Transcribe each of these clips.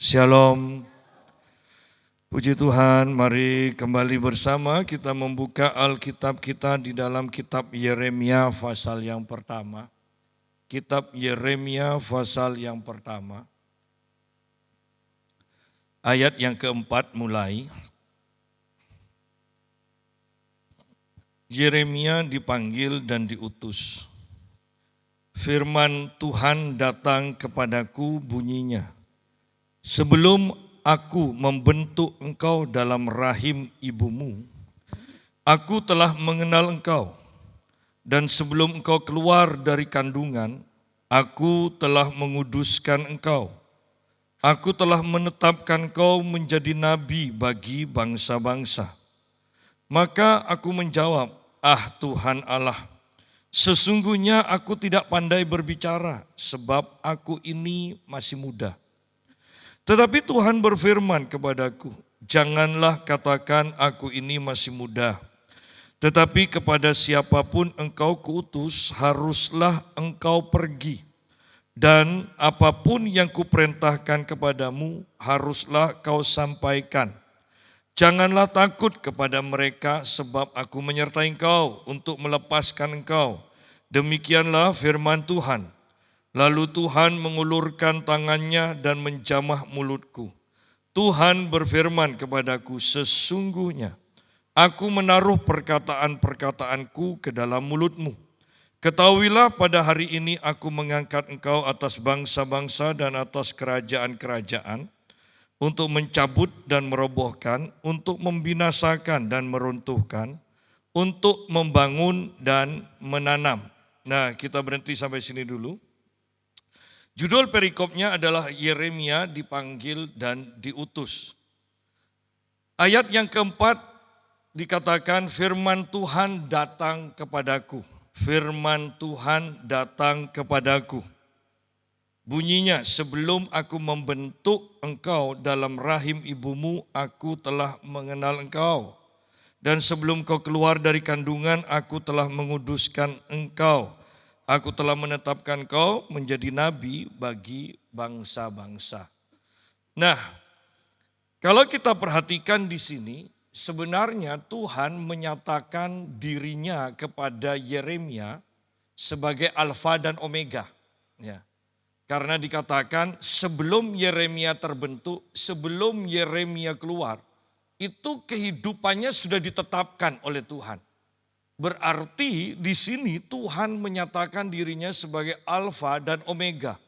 Shalom, puji Tuhan, mari kembali bersama kita membuka Alkitab kita di dalam kitab Yeremia pasal yang pertama. Kitab Yeremia pasal yang pertama, ayat yang keempat mulai. Yeremia dipanggil dan diutus. Firman Tuhan datang kepadaku bunyinya. Sebelum aku membentuk engkau dalam rahim ibumu, aku telah mengenal engkau. Dan sebelum engkau keluar dari kandungan, aku telah menguduskan engkau. Aku telah menetapkan engkau menjadi nabi bagi bangsa-bangsa. Maka aku menjawab, Tuhan Allah, sesungguhnya aku tidak pandai berbicara, sebab aku ini masih muda. Tetapi Tuhan berfirman kepadaku, janganlah katakan aku ini masih muda. Tetapi kepada siapapun engkau kuutus, haruslah engkau pergi. Dan apapun yang kuperintahkan kepadamu, haruslah kau sampaikan. Janganlah takut kepada mereka, sebab aku menyertai engkau untuk melepaskan engkau. Demikianlah firman Tuhan. Lalu Tuhan mengulurkan tangannya dan menjamah mulutku. Tuhan berfirman kepadaku, sesungguhnya aku menaruh perkataan-perkataanku ke dalam mulutmu. Ketahuilah pada hari ini aku mengangkat engkau atas bangsa-bangsa dan atas kerajaan-kerajaan, untuk mencabut dan merobohkan, untuk membinasakan dan meruntuhkan, untuk membangun dan menanam. Nah, kita berhenti sampai sini dulu. Judul perikopnya adalah Yeremia dipanggil dan diutus. Ayat yang keempat dikatakan firman Tuhan datang kepadaku. Firman Tuhan datang kepadaku. Bunyinya, sebelum aku membentuk engkau dalam rahim ibumu, aku telah mengenal engkau. Dan sebelum kau keluar dari kandungan, aku telah menguduskan engkau. Aku telah menetapkan kau menjadi nabi bagi bangsa-bangsa. Nah, kalau kita perhatikan di sini, sebenarnya Tuhan menyatakan dirinya kepada Yeremia sebagai Alfa dan Omega. Ya. Karena dikatakan sebelum Yeremia terbentuk, sebelum Yeremia keluar, itu kehidupannya sudah ditetapkan oleh Tuhan. Berarti di sini Tuhan menyatakan dirinya sebagai Alfa dan Omega,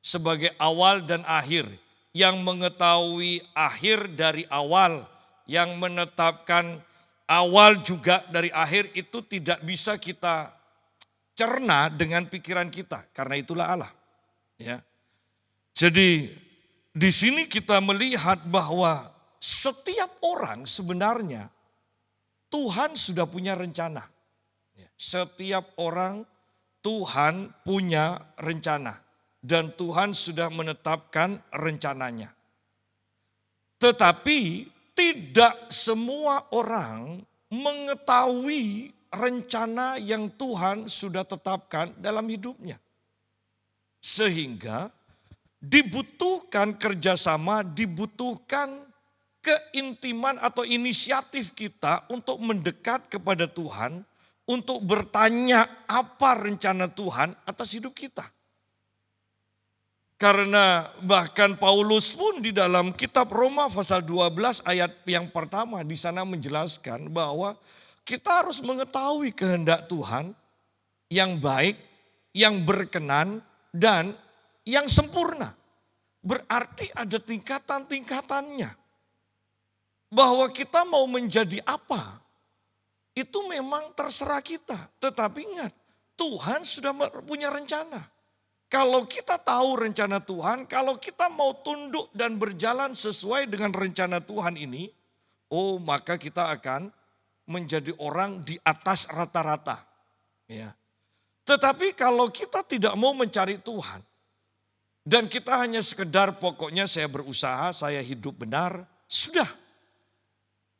sebagai awal dan akhir, yang mengetahui akhir dari awal, yang menetapkan awal juga dari akhir. Itu tidak bisa kita cerna dengan pikiran kita, karena itulah Allah. Ya. Jadi di sini kita melihat bahwa setiap orang sebenarnya Tuhan sudah punya rencana. Setiap orang Tuhan punya rencana. Dan Tuhan sudah menetapkan rencananya. Tetapi tidak semua orang mengetahui rencana yang Tuhan sudah tetapkan dalam hidupnya. Sehingga dibutuhkan kerjasama, dibutuhkan keintiman atau inisiatif kita untuk mendekat kepada Tuhan, untuk bertanya apa rencana Tuhan atas hidup kita. Karena bahkan Paulus pun di dalam kitab Roma pasal 12 ayat yang pertama di sana menjelaskan bahwa kita harus mengetahui kehendak Tuhan yang baik, yang berkenan, dan yang sempurna. Berarti ada tingkatan-tingkatannya. Bahwa kita mau menjadi apa, itu memang terserah kita. Tetapi ingat, Tuhan sudah punya rencana. Kalau kita tahu rencana Tuhan, kalau kita mau tunduk dan berjalan sesuai dengan rencana Tuhan ini, maka kita akan menjadi orang di atas rata-rata. Ya. Tetapi kalau kita tidak mau mencari Tuhan, dan kita hanya sekedar pokoknya saya berusaha, saya hidup benar, sudah.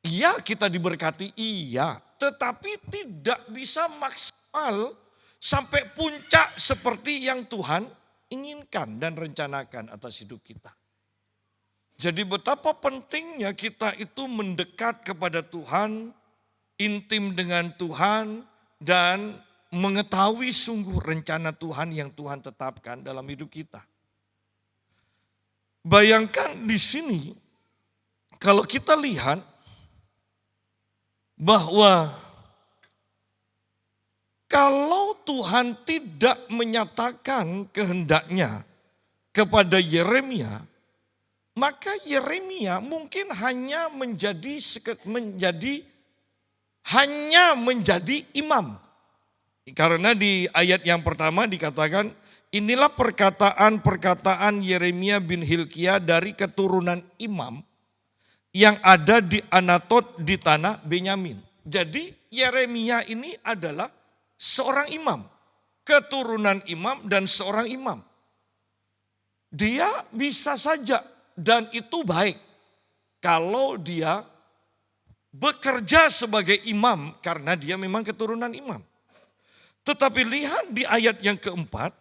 Iya kita diberkati, iya. Tetapi tidak bisa maksimal sampai puncak seperti yang Tuhan inginkan dan rencanakan atas hidup kita. Jadi betapa pentingnya kita itu mendekat kepada Tuhan, intim dengan Tuhan, dan mengetahui sungguh rencana Tuhan yang Tuhan tetapkan dalam hidup kita. Bayangkan di sini, kalau kita lihat bahwa kalau Tuhan tidak menyatakan kehendaknya kepada Yeremia, maka Yeremia mungkin hanya menjadi imam. Karena di ayat yang pertama dikatakan, inilah perkataan-perkataan Yeremia bin Hilkia dari keturunan imam yang ada di Anatot di tanah Benyamin. Jadi Yeremia ini adalah seorang imam, keturunan imam dan seorang imam. Dia bisa saja, dan itu baik kalau dia bekerja sebagai imam karena dia memang keturunan imam. Tetapi lihat di ayat yang keempat,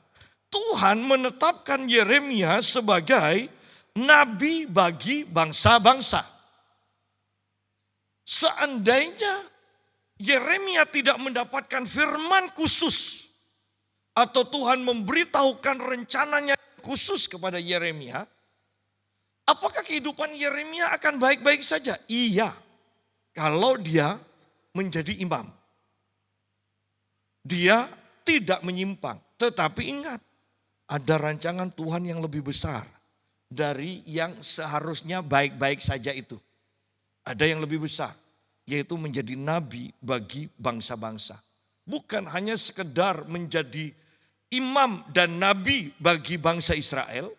Tuhan menetapkan Yeremia sebagai nabi bagi bangsa-bangsa. Seandainya Yeremia tidak mendapatkan firman khusus atau Tuhan memberitahukan rencananya khusus kepada Yeremia, apakah kehidupan Yeremia akan baik-baik saja? Iya, kalau dia menjadi imam. Dia tidak menyimpang. Tetapi ingat, ada rancangan Tuhan yang lebih besar dari yang seharusnya baik-baik saja itu. Ada yang lebih besar, yaitu menjadi nabi bagi bangsa-bangsa. Bukan hanya sekedar menjadi imam dan nabi bagi bangsa Israel,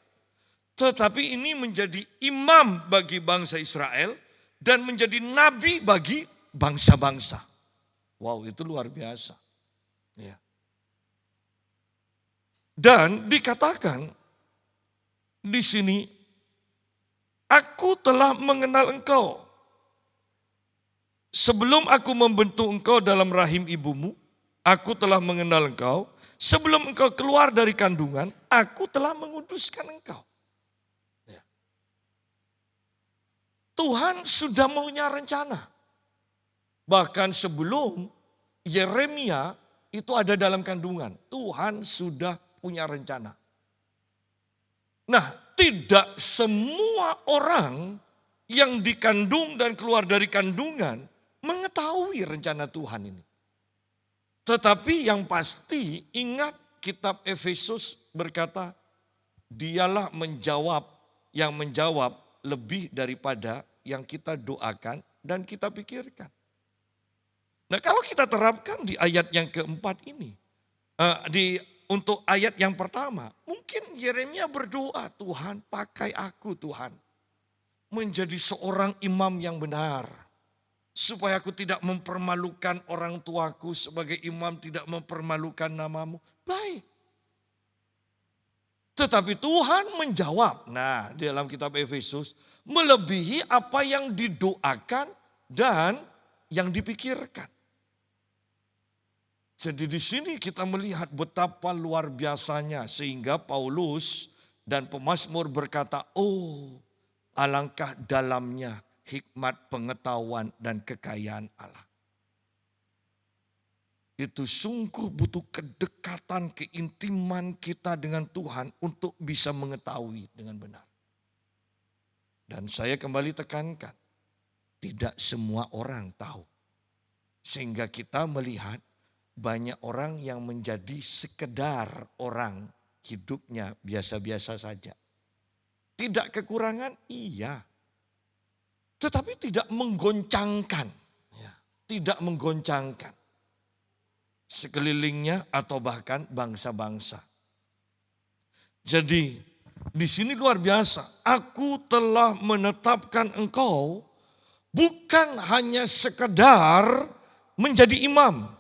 tetapi ini menjadi imam bagi bangsa Israel dan menjadi nabi bagi bangsa-bangsa. Wow, itu luar biasa. Ya. Dan dikatakan di sini, aku telah mengenal engkau. Sebelum aku membentuk engkau dalam rahim ibumu, aku telah mengenal engkau. Sebelum engkau keluar dari kandungan, aku telah menguduskan engkau. Tuhan sudah punya rencana. Bahkan sebelum Yeremia itu ada dalam kandungan, Tuhan sudah punya rencana. Nah, tidak semua orang yang dikandung dan keluar dari kandungan mengetahui rencana Tuhan ini. Tetapi yang pasti ingat kitab Efesus berkata, dialah yang menjawab lebih daripada yang kita doakan dan kita pikirkan. Nah, kalau kita terapkan di ayat yang keempat ini, untuk ayat yang pertama, mungkin Yeremia berdoa, Tuhan pakai aku Tuhan, menjadi seorang imam yang benar. Supaya aku tidak mempermalukan orang tuaku sebagai imam, tidak mempermalukan namamu. Baik. Tetapi Tuhan menjawab, nah di dalam kitab Efesus, melebihi apa yang didoakan dan yang dipikirkan. Jadi di sini kita melihat betapa luar biasanya sehingga Paulus dan pemazmur berkata, oh alangkah dalamnya hikmat pengetahuan dan kekayaan Allah. Itu sungguh butuh kedekatan, keintiman kita dengan Tuhan untuk bisa mengetahui dengan benar. Dan saya kembali tekankan, tidak semua orang tahu. Sehingga kita melihat banyak orang yang menjadi sekedar orang hidupnya biasa-biasa saja. Tidak kekurangan, iya. Tetapi tidak menggoncangkan. Tidak menggoncangkan sekelilingnya atau bahkan bangsa-bangsa. Jadi di sini luar biasa. Aku telah menetapkan engkau bukan hanya sekedar menjadi imam,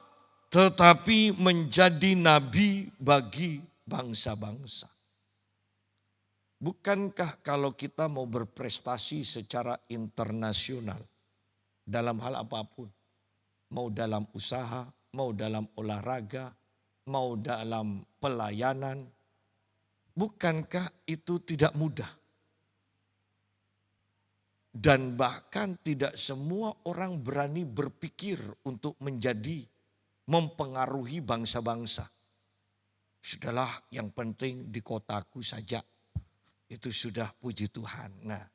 tetapi menjadi nabi bagi bangsa-bangsa. Bukankah kalau kita mau berprestasi secara internasional dalam hal apapun, mau dalam usaha, mau dalam olahraga, mau dalam pelayanan, bukankah itu tidak mudah? Dan bahkan tidak semua orang berani berpikir untuk mempengaruhi bangsa-bangsa. Sudahlah, yang penting di kotaku saja. Itu sudah, puji Tuhan. Nah,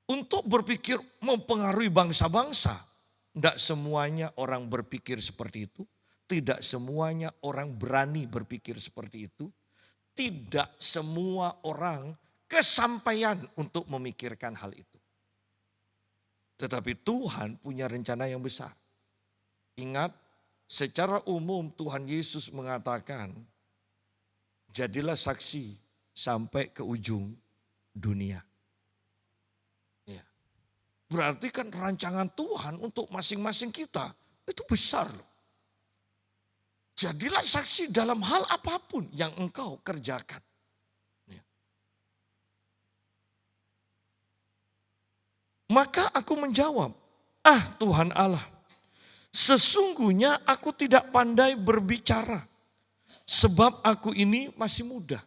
untuk berpikir mempengaruhi bangsa-bangsa, tidak semuanya orang berpikir seperti itu. Tidak semuanya orang berani berpikir seperti itu. Tidak semua orang kesampaian untuk memikirkan hal itu. Tetapi Tuhan punya rencana yang besar. Ingat, secara umum Tuhan Yesus mengatakan, jadilah saksi sampai ke ujung dunia. Ya. Berarti kan rancangan Tuhan untuk masing-masing kita itu besar loh. Jadilah saksi dalam hal apapun yang engkau kerjakan. Ya. Maka aku menjawab, Tuhan Allah, sesungguhnya aku tidak pandai berbicara, sebab aku ini masih muda.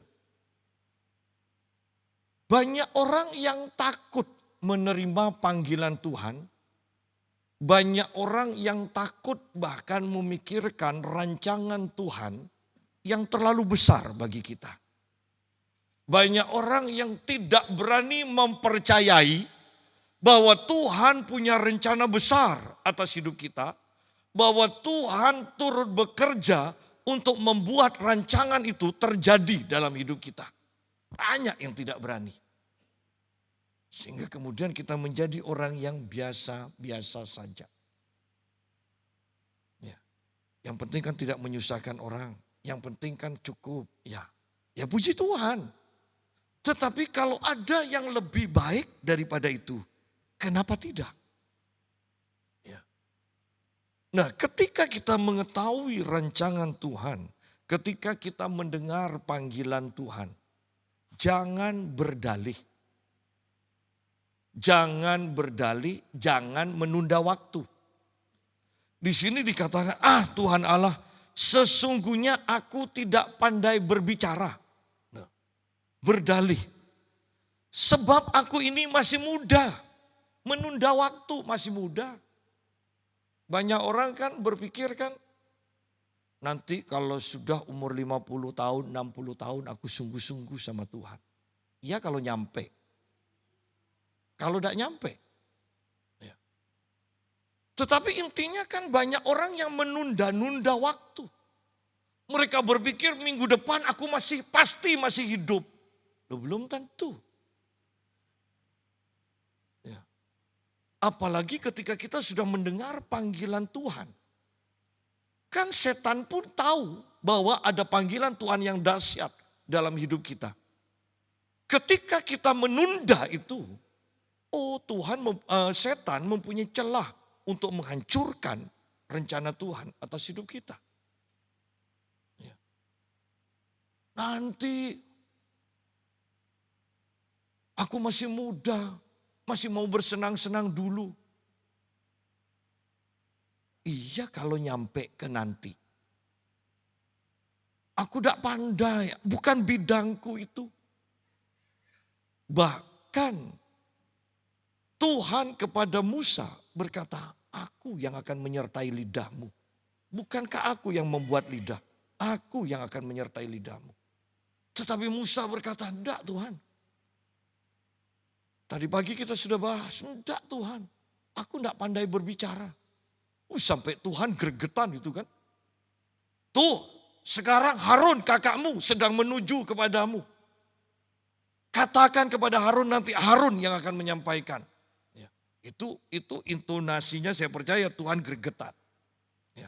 Banyak orang yang takut menerima panggilan Tuhan. Banyak orang yang takut bahkan memikirkan rancangan Tuhan yang terlalu besar bagi kita. Banyak orang yang tidak berani mempercayai bahwa Tuhan punya rencana besar atas hidup kita. Bahwa Tuhan turut bekerja untuk membuat rancangan itu terjadi dalam hidup kita. Banyak yang tidak berani. Sehingga kemudian kita menjadi orang yang biasa-biasa saja. Ya. Yang penting kan tidak menyusahkan orang. Yang penting kan cukup. Ya puji Tuhan. Tetapi kalau ada yang lebih baik daripada itu, kenapa tidak? Ya. Nah, ketika kita mengetahui rancangan Tuhan, ketika kita mendengar panggilan Tuhan, jangan berdalih. Jangan berdalih, jangan menunda waktu. Di sini dikatakan, Tuhan Allah, sesungguhnya aku tidak pandai berbicara. Nah, berdalih. Sebab aku ini masih muda. Menunda waktu masih muda. Banyak orang kan berpikir kan, nanti kalau sudah umur 50 tahun, 60 tahun aku sungguh-sungguh sama Tuhan. Ya kalau nyampe. Kalau tidak nyampe. Ya. Tetapi intinya kan banyak orang yang menunda-nunda waktu. Mereka berpikir minggu depan aku pasti masih hidup. Loh, belum tentu. Ya. Apalagi ketika kita sudah mendengar panggilan Tuhan. Kan setan pun tahu bahwa ada panggilan Tuhan yang dahsyat dalam hidup kita. Ketika kita menunda itu, setan mempunyai celah untuk menghancurkan rencana Tuhan atas hidup kita. Ya. Nanti aku masih muda, masih mau bersenang-senang dulu. Iya kalau nyampe ke nanti. Aku tidak pandai, bukan bidangku itu. Bahkan Tuhan kepada Musa berkata, aku yang akan menyertai lidahmu. Bukankah aku yang membuat lidah? Aku yang akan menyertai lidahmu. Tetapi Musa berkata, enggak Tuhan. Tadi pagi kita sudah bahas, enggak Tuhan. Aku enggak pandai berbicara. Sampai Tuhan gregetan itu kan. Tuh sekarang Harun kakakmu sedang menuju kepadamu. Katakan kepada Harun, nanti Harun yang akan menyampaikan. Itu intonasinya saya percaya Tuhan gregetan. Ya.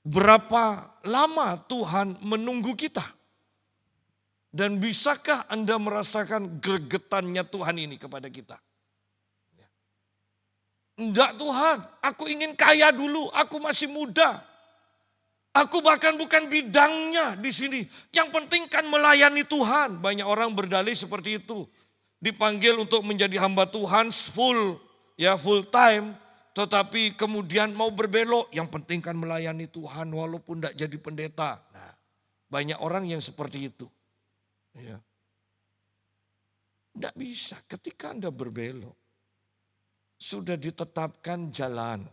Berapa lama Tuhan menunggu kita? Dan bisakah Anda merasakan gregetannya Tuhan ini kepada kita? Ya. Enggak Tuhan, aku ingin kaya dulu, aku masih muda. Aku bahkan bukan bidangnya di sini. Yang penting kan melayani Tuhan. Banyak orang berdalih seperti itu. Dipanggil untuk menjadi hamba Tuhan full time, tetapi kemudian mau berbelok, yang penting kan melayani Tuhan walaupun tidak jadi pendeta. Nah, banyak orang yang seperti itu. Ya. Tidak bisa ketika Anda berbelok, sudah ditetapkan jalan.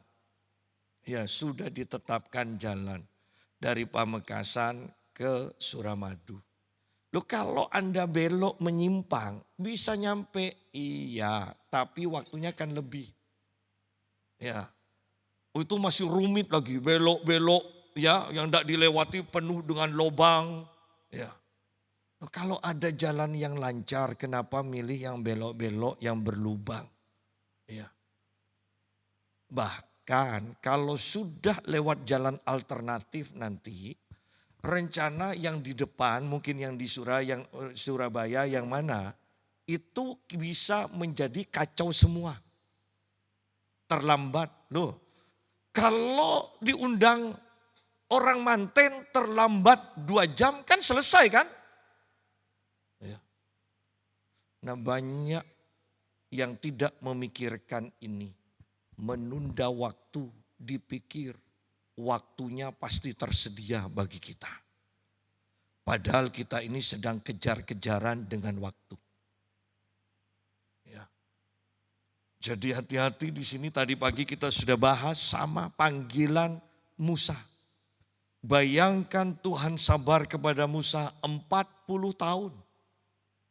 Ya, sudah ditetapkan jalan dari Pamekasan ke Suramadu. Loh, kalau Anda belok menyimpang bisa nyampe, iya, tapi waktunya kan lebih. Ya, itu masih rumit lagi, belok-belok ya, yang tidak dilewati penuh dengan lubang. Ya, loh, kalau ada jalan yang lancar, kenapa milih yang belok-belok yang berlubang? Ya, bahkan kalau sudah lewat jalan alternatif nanti, rencana yang di depan, mungkin yang di Surabaya yang mana, itu bisa menjadi kacau semua. Terlambat. Loh, kalau diundang orang manten terlambat 2 jam kan selesai kan? Ya. Nah, banyak yang tidak memikirkan ini. Menunda waktu, dipikir waktunya pasti tersedia bagi kita. Padahal kita ini sedang kejar-kejaran dengan waktu. Ya. Jadi hati-hati di sini, tadi pagi kita sudah bahas sama panggilan Musa. Bayangkan Tuhan sabar kepada Musa 40 tahun.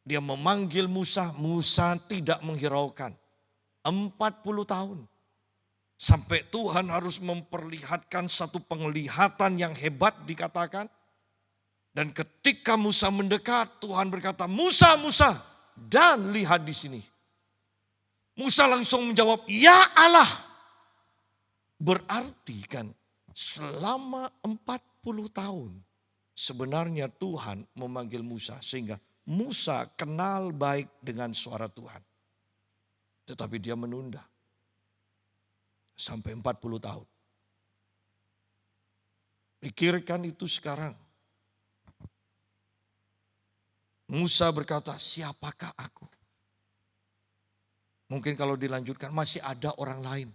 Dia memanggil Musa, Musa tidak menghiraukan. 40 tahun. Sampai Tuhan harus memperlihatkan satu penglihatan yang hebat dikatakan. Dan ketika Musa mendekat, Tuhan berkata, Musa, Musa. Dan lihat di sini. Musa langsung menjawab, ya Allah. Berarti kan selama 40 tahun sebenarnya Tuhan memanggil Musa. Sehingga Musa kenal baik dengan suara Tuhan. Tetapi dia menunda. Sampai 40 tahun. Pikirkan itu sekarang. Musa berkata, siapakah aku? Mungkin kalau dilanjutkan masih ada orang lain.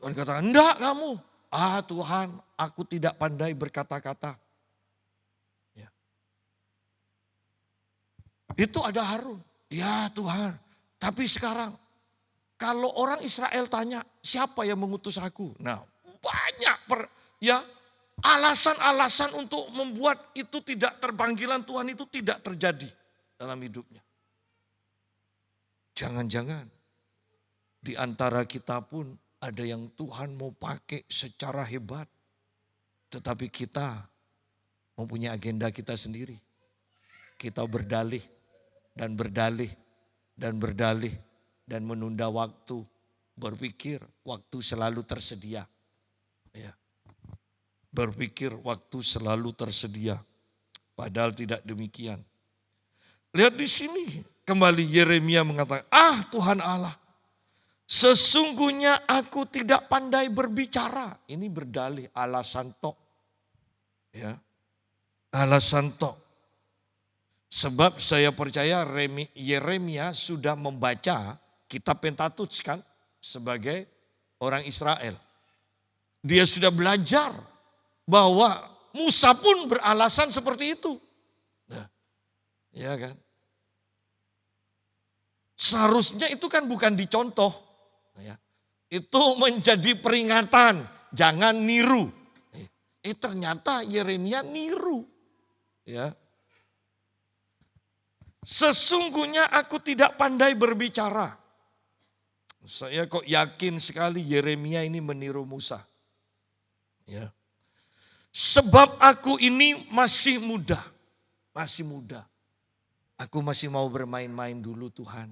Tuhan kata, enggak kamu. Ah Tuhan, aku tidak pandai berkata-kata. Ya. Itu ada Harun. Ya Tuhan, tapi sekarang kalau orang Israel tanya, siapa yang mengutus aku? Nah, banyak alasan-alasan untuk membuat itu tidak terpanggilan Tuhan itu tidak terjadi dalam hidupnya. Jangan-jangan di antara kita pun ada yang Tuhan mau pakai secara hebat. Tetapi kita mempunyai agenda kita sendiri. Kita berdalih dan berdalih dan berdalih. Dan menunda waktu, berpikir waktu selalu tersedia. Ya. Berpikir waktu selalu tersedia. Padahal tidak demikian. Lihat di sini, kembali Yeremia mengatakan, ah Tuhan Allah, sesungguhnya aku tidak pandai berbicara. Ini berdalih alasan tok. Ya. Alasan tok. Sebab saya percaya Yeremia sudah membaca kitab Pentateuch kan sebagai orang Israel. Dia sudah belajar bahwa Musa pun beralasan seperti itu. Nah, ya kan? Seharusnya itu kan bukan dicontoh. Ya. Itu menjadi peringatan, jangan niru. Ternyata Yeremia niru. Ya. Sesungguhnya aku tidak pandai berbicara. Saya kok yakin sekali Yeremia ini meniru Musa. Ya. Sebab aku ini masih muda. Masih muda. Aku masih mau bermain-main dulu Tuhan.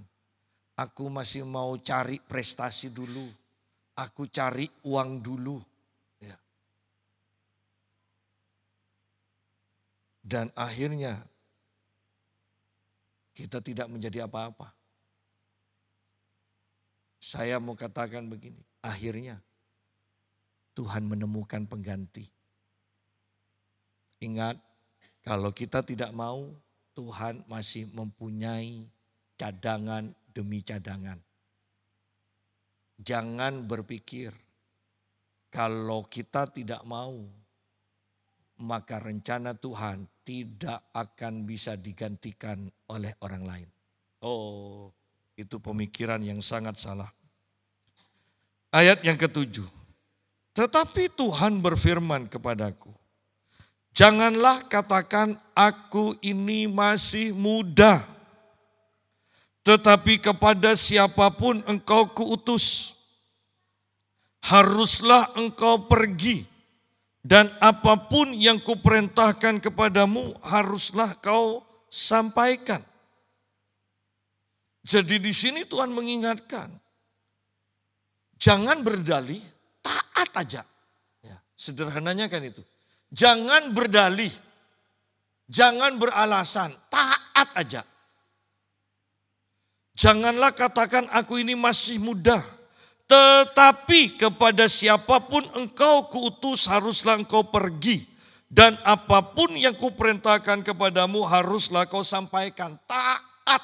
Aku masih mau cari prestasi dulu. Aku cari uang dulu. Ya. Dan akhirnya kita tidak menjadi apa-apa. Saya mau katakan begini, akhirnya Tuhan menemukan pengganti. Ingat, kalau kita tidak mau, Tuhan masih mempunyai cadangan demi cadangan. Jangan berpikir kalau kita tidak mau, maka rencana Tuhan tidak akan bisa digantikan oleh orang lain. Oh, Itu pemikiran yang sangat salah. Ayat yang ketujuh. Tetapi Tuhan berfirman kepadaku, janganlah katakan aku ini masih muda. Tetapi kepada siapapun engkau kuutus, haruslah engkau pergi. Dan apapun yang kuperintahkan kepadamu haruslah kau sampaikan. Jadi di sini Tuhan mengingatkan, jangan berdalih, taat aja. Ya, sederhananya kan itu. Jangan berdalih, jangan beralasan, taat aja. Janganlah katakan aku ini masih muda. Tetapi kepada siapapun engkau kuutus haruslah engkau pergi. Dan apapun yang kuperintahkan kepadamu haruslah kau sampaikan. Taat.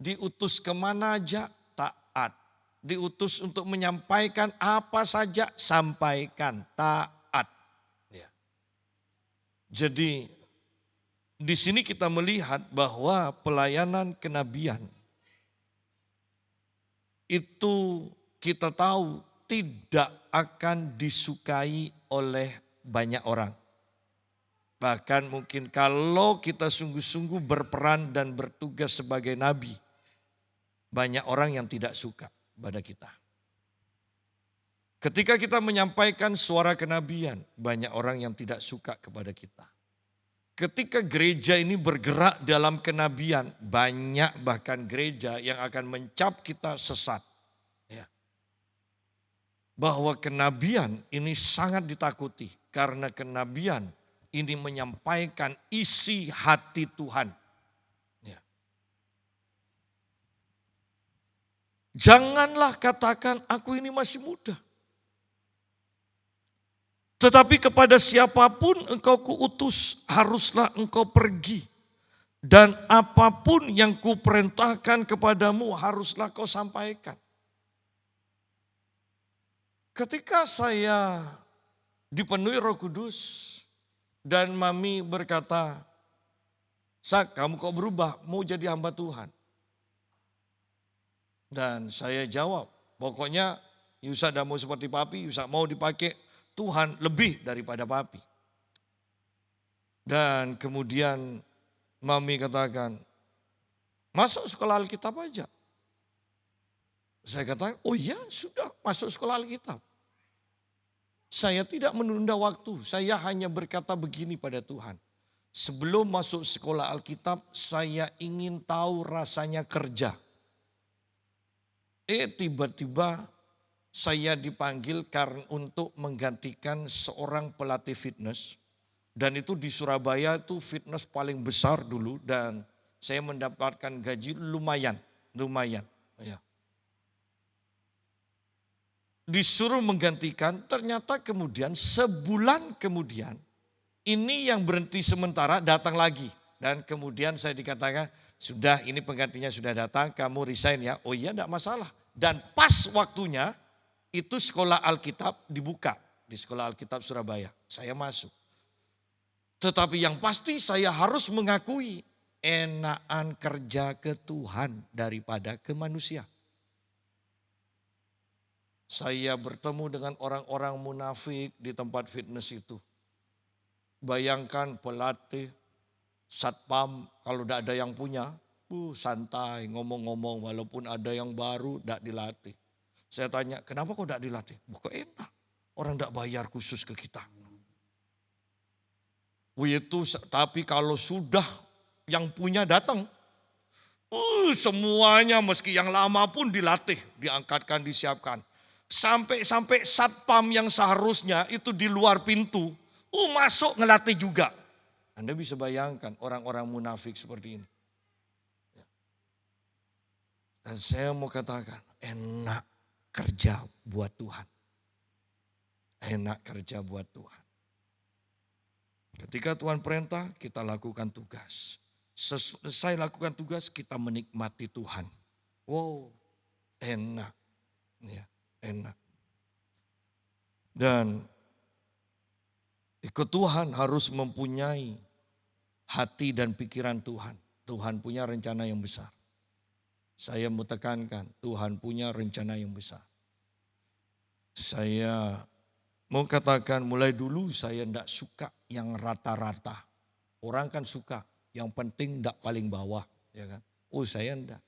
Diutus kemana aja taat. Diutus untuk menyampaikan apa saja sampaikan. Taat. Ya. Jadi di sini kita melihat bahwa pelayanan kenabian itu kita tahu tidak akan disukai oleh banyak orang. Bahkan mungkin kalau kita sungguh-sungguh berperan dan bertugas sebagai nabi, banyak orang yang tidak suka pada kita. Ketika kita menyampaikan suara kenabian, banyak orang yang tidak suka kepada kita. Ketika gereja ini bergerak dalam kenabian, banyak bahkan gereja yang akan mencap kita sesat. Ya. Bahwa kenabian ini sangat ditakuti karena kenabian ini menyampaikan isi hati Tuhan. Ya. Janganlah katakan aku ini masih muda. Tetapi kepada siapapun engkau kuutus, haruslah engkau pergi. Dan apapun yang kuperintahkan kepadamu, haruslah kau sampaikan. Ketika saya dipenuhi Roh Kudus, dan Mami berkata, Sak, kamu kok berubah, mau jadi hamba Tuhan? Dan saya jawab, pokoknya Yusa dah mau seperti papi, Yusa mau dipakai Tuhan lebih daripada papi. Dan kemudian Mami katakan, masuk sekolah Alkitab aja. Saya katakan, oh iya sudah masuk sekolah Alkitab. Saya tidak menunda waktu, saya hanya berkata begini pada Tuhan. Sebelum masuk sekolah Alkitab, saya ingin tahu rasanya kerja. Tiba-tiba saya dipanggil karena untuk menggantikan seorang pelatih fitness. Dan itu di Surabaya itu fitness paling besar dulu. Dan saya mendapatkan gaji lumayan. Ya. Disuruh menggantikan, ternyata kemudian sebulan kemudian. Ini yang berhenti sementara datang lagi. Dan kemudian saya dikatakan, sudah ini penggantinya sudah datang, kamu resign ya. Oh iya enggak masalah. Dan pas waktunya, itu sekolah Alkitab dibuka di sekolah Alkitab Surabaya. Saya masuk. Tetapi yang pasti saya harus mengakui enakan kerja ke Tuhan daripada ke manusia. Saya bertemu dengan orang-orang munafik di tempat fitness itu. Bayangkan pelatih, satpam kalau tidak ada yang punya, santai ngomong-ngomong walaupun ada yang baru tidak dilatih. Saya tanya, kenapa kok tidak dilatih? Kok enak, orang tidak bayar khusus ke kita. Tapi kalau sudah yang punya datang, semuanya meski yang lama pun dilatih, diangkatkan, disiapkan. Sampai satpam yang seharusnya itu di luar pintu, masuk ngelatih juga. Anda bisa bayangkan orang-orang munafik seperti ini. Dan saya mau katakan, enak kerja buat Tuhan. Enak kerja buat Tuhan. Ketika Tuhan perintah, kita lakukan tugas. Selesai lakukan tugas, kita menikmati Tuhan. Wow, enak. Ya, enak. Dan ikut Tuhan harus mempunyai hati dan pikiran Tuhan. Tuhan punya rencana yang besar. Saya mau tekankan, Tuhan punya rencana yang besar. Saya mau katakan mulai dulu saya tidak suka yang rata-rata. Orang kan suka, yang penting tidak paling bawah. Ya kan? Oh saya enggak.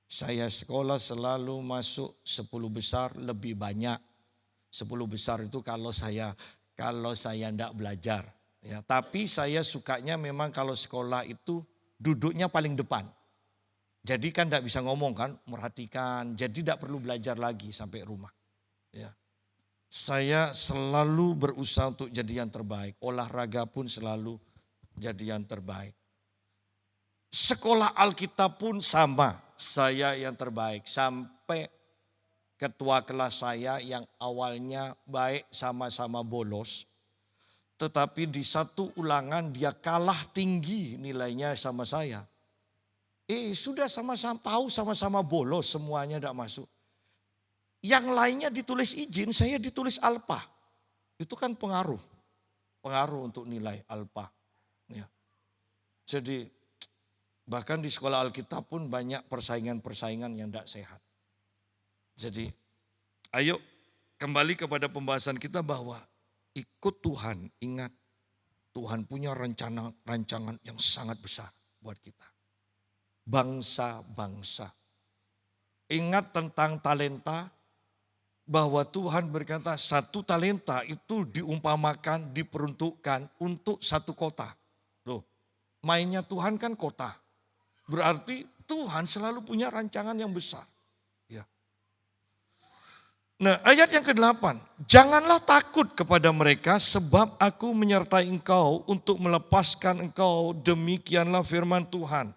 Saya sekolah selalu masuk 10 besar lebih banyak. 10 besar itu kalau saya enggak belajar. Ya, tapi saya sukanya memang kalau sekolah itu duduknya paling depan. Jadi kan enggak bisa ngomong kan, merhatikan. Jadi enggak perlu belajar lagi sampai rumah. Ya. Saya selalu berusaha untuk jadi yang terbaik. Olahraga pun selalu jadi yang terbaik. Sekolah Alkitab pun sama, saya yang terbaik. Sampai ketua kelas saya yang awalnya baik sama-sama bolos. Tetapi di satu ulangan dia kalah tinggi nilainya sama saya. Sudah sama-sama tahu sama-sama bolos semuanya tidak masuk. Yang lainnya ditulis izin, saya ditulis alpa. Itu kan pengaruh untuk nilai alpa. Ya. Jadi bahkan di sekolah Alkitab pun banyak persaingan-persaingan yang tidak sehat. Jadi ayo kembali kepada pembahasan kita bahwa ikut Tuhan, ingat Tuhan punya rancangan yang sangat besar buat kita. Bangsa-bangsa. Ingat tentang talenta, bahwa Tuhan berkata 1 talenta itu diumpamakan, diperuntukkan untuk 1 kota. Loh, mainnya Tuhan kan kota. Berarti Tuhan selalu punya rancangan yang besar. Ya. Nah, ayat yang ke-8. Janganlah takut kepada mereka sebab aku menyertai engkau untuk melepaskan engkau. Demikianlah firman Tuhan.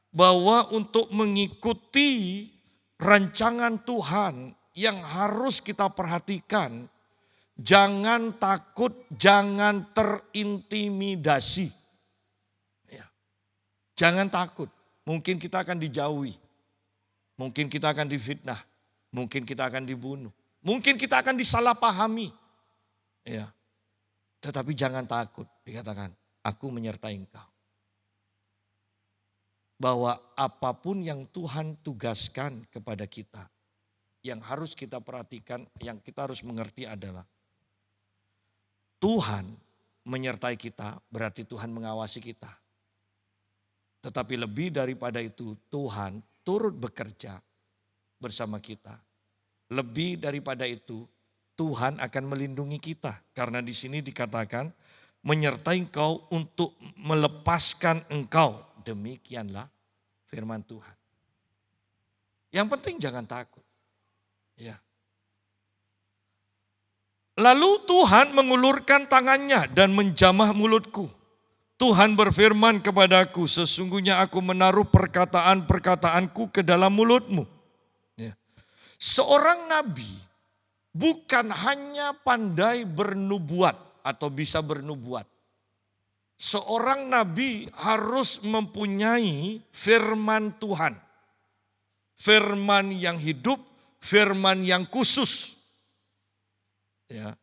Bahwa untuk mengikuti rancangan Tuhan yang harus kita perhatikan. Jangan takut, jangan terintimidasi. Ya. Jangan takut. Mungkin kita akan dijauhi, mungkin kita akan difitnah, mungkin kita akan dibunuh, mungkin kita akan disalahpahami. Ya. Tetapi jangan takut, dikatakan, aku menyertai engkau. Bahwa apapun yang Tuhan tugaskan kepada kita, yang harus kita perhatikan, yang kita harus mengerti adalah Tuhan menyertai kita, berarti Tuhan mengawasi kita. Tetapi lebih daripada itu, Tuhan turut bekerja bersama kita. Lebih daripada itu, Tuhan akan melindungi kita. Karena di sini dikatakan, menyertai engkau untuk melepaskan engkau. Demikianlah firman Tuhan. Yang penting jangan takut. Ya. Lalu Tuhan mengulurkan tangannya dan menjamah mulutku. Tuhan berfirman kepadaku, sesungguhnya aku menaruh perkataan-perkataanku ke dalam mulutmu. Ya. Seorang nabi bukan hanya pandai bernubuat atau bisa bernubuat. Seorang nabi harus mempunyai firman Tuhan. Firman yang hidup, firman yang khusus. Ya.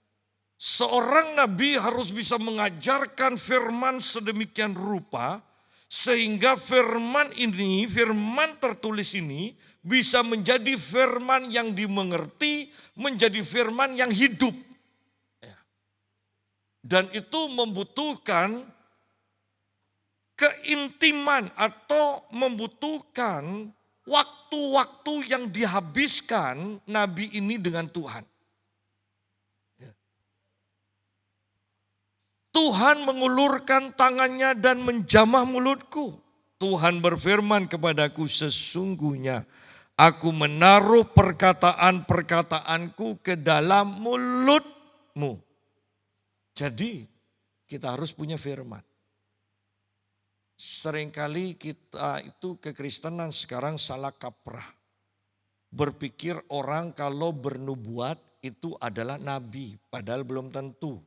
Seorang nabi harus bisa mengajarkan firman sedemikian rupa sehingga firman ini, firman tertulis ini bisa menjadi firman yang dimengerti, menjadi firman yang hidup. Dan itu membutuhkan keintiman atau membutuhkan waktu-waktu yang dihabiskan nabi ini dengan Tuhan. Tuhan mengulurkan tangannya dan menjamah mulutku. Tuhan berfirman kepadaku, sesungguhnya aku menaruh perkataan-perkataanku ke dalam mulutmu. Jadi kita harus punya firman. Seringkali kita itu kekristenan sekarang salah kaprah. Berpikir orang kalau bernubuat itu adalah nabi, padahal belum tentu.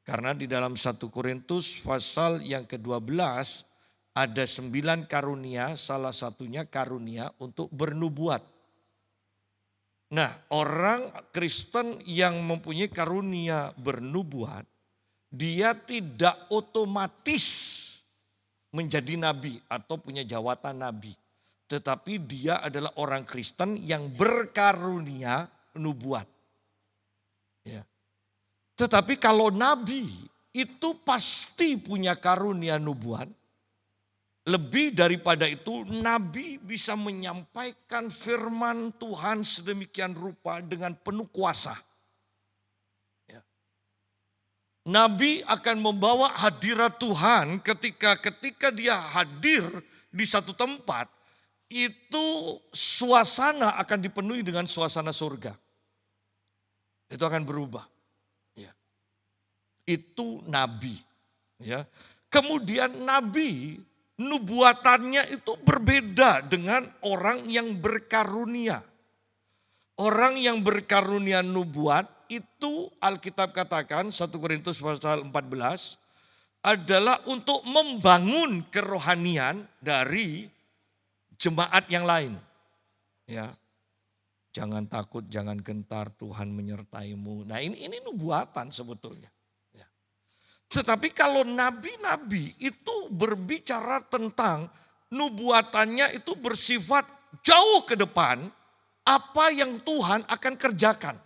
Karena di dalam 1 Korintus pasal yang ke-12 ada 9 karunia, salah satunya karunia untuk bernubuat. Nah, orang Kristen yang mempunyai karunia bernubuat, dia tidak otomatis menjadi nabi atau punya jawatan nabi. Tetapi dia adalah orang Kristen yang berkarunia nubuat. Ya. Tetapi kalau nabi itu pasti punya karunia nubuat. Lebih daripada itu, nabi bisa menyampaikan firman Tuhan sedemikian rupa dengan penuh kuasa. Ya. Nabi akan membawa hadirat Tuhan ketika dia hadir di satu tempat, itu suasana akan dipenuhi dengan suasana surga. Itu akan berubah. Ya. Itu nabi. Ya. Kemudian nabi nubuatannya itu berbeda dengan orang yang berkarunia. Orang yang berkarunia nubuat itu Alkitab katakan 1 Korintus pasal 14 adalah untuk membangun kerohanian dari jemaat yang lain. Ya. Jangan takut, jangan gentar, Tuhan menyertaimu. Nah, ini nubuatan sebetulnya. Ya. Tetapi kalau nabi-nabi itu berbicara tentang nubuatannya itu bersifat jauh ke depan, apa yang Tuhan akan kerjakan.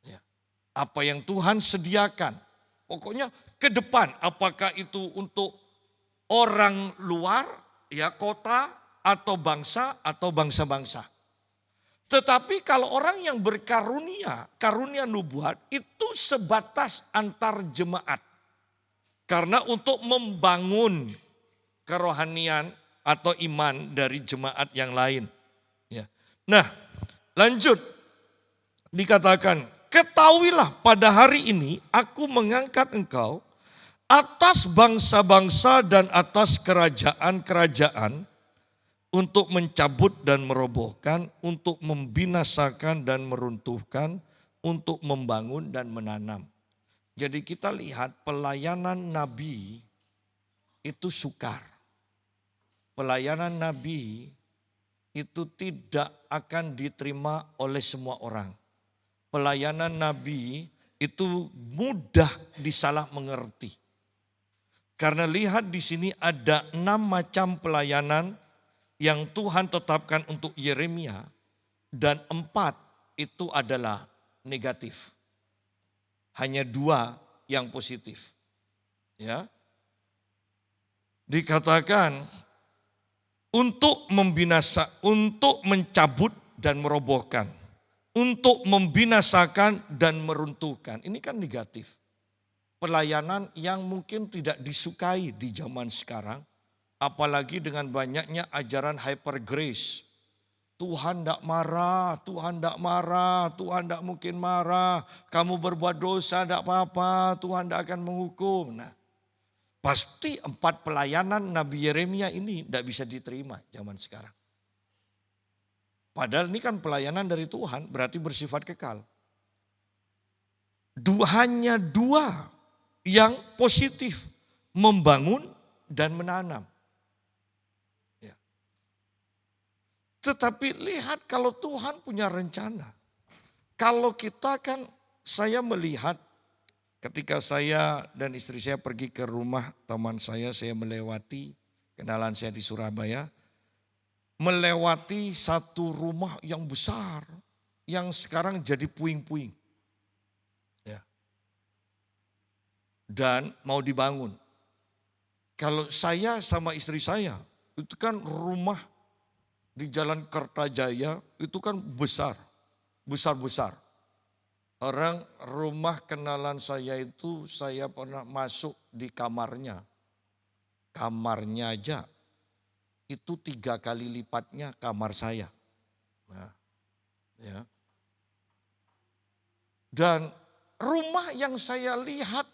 Ya. Apa yang Tuhan sediakan. Pokoknya ke depan, apakah itu untuk orang luar, ya kota, atau bangsa, atau bangsa-bangsa. Tetapi kalau orang yang berkarunia, karunia nubuat itu sebatas antar jemaat. Karena untuk membangun kerohanian atau iman dari jemaat yang lain. Ya. Nah, lanjut dikatakan, ketahuilah pada hari ini aku mengangkat engkau atas bangsa-bangsa dan atas kerajaan-kerajaan untuk mencabut dan merobohkan, untuk membinasakan dan meruntuhkan, untuk membangun dan menanam. Jadi kita lihat pelayanan nabi itu sukar. Pelayanan nabi itu tidak akan diterima oleh semua orang. Pelayanan nabi itu mudah disalah mengerti. Karena lihat di sini ada 6 macam pelayanan yang Tuhan tetapkan untuk Yeremia, dan 4 itu adalah negatif. Hanya 2 yang positif. Ya. Dikatakan untuk untuk mencabut dan merobohkan, untuk membinasakan dan meruntuhkan. Ini kan negatif. Pelayanan yang mungkin tidak disukai di zaman sekarang. Apalagi dengan banyaknya ajaran hyper grace. Tuhan tidak marah, Tuhan tidak marah, Tuhan tidak mungkin marah. Kamu berbuat dosa tidak apa-apa, Tuhan tidak akan menghukum. Nah, pasti 4 pelayanan Nabi Yeremia ini tidak bisa diterima zaman sekarang. Padahal ini kan pelayanan dari Tuhan, berarti bersifat kekal. Hanya 2 yang positif, membangun dan menanam. Tetapi lihat kalau Tuhan punya rencana. Kalau kita kan, saya melihat ketika saya dan istri saya pergi ke rumah teman saya melewati, kenalan saya di Surabaya. Melewati satu rumah yang besar, yang sekarang jadi puing-puing. Ya. Dan mau dibangun. Kalau saya sama istri saya, itu kan rumah di Jalan Kertajaya itu kan besar-besar. Orang rumah kenalan saya itu saya pernah masuk di kamarnya. Kamarnya aja itu 3 kali lipatnya kamar saya. Nah, ya. Dan rumah yang saya lihat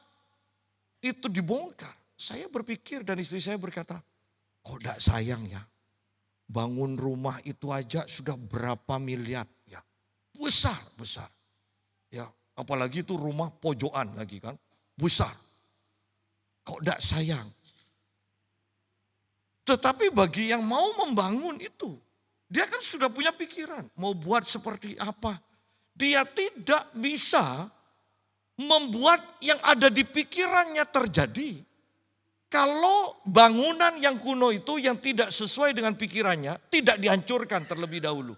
itu dibongkar. Saya berpikir dan istri saya berkata, kok tidak sayang ya. Bangun rumah itu aja sudah berapa miliar ya. Besar. Ya, apalagi itu rumah pojokan lagi kan. Besar. Kok tidak sayang? Tetapi bagi yang mau membangun itu, dia kan sudah punya pikiran. Mau buat seperti apa. Dia tidak bisa membuat yang ada di pikirannya terjadi. kalau bangunan yang kuno itu yang tidak sesuai dengan pikirannya, tidak dihancurkan terlebih dahulu.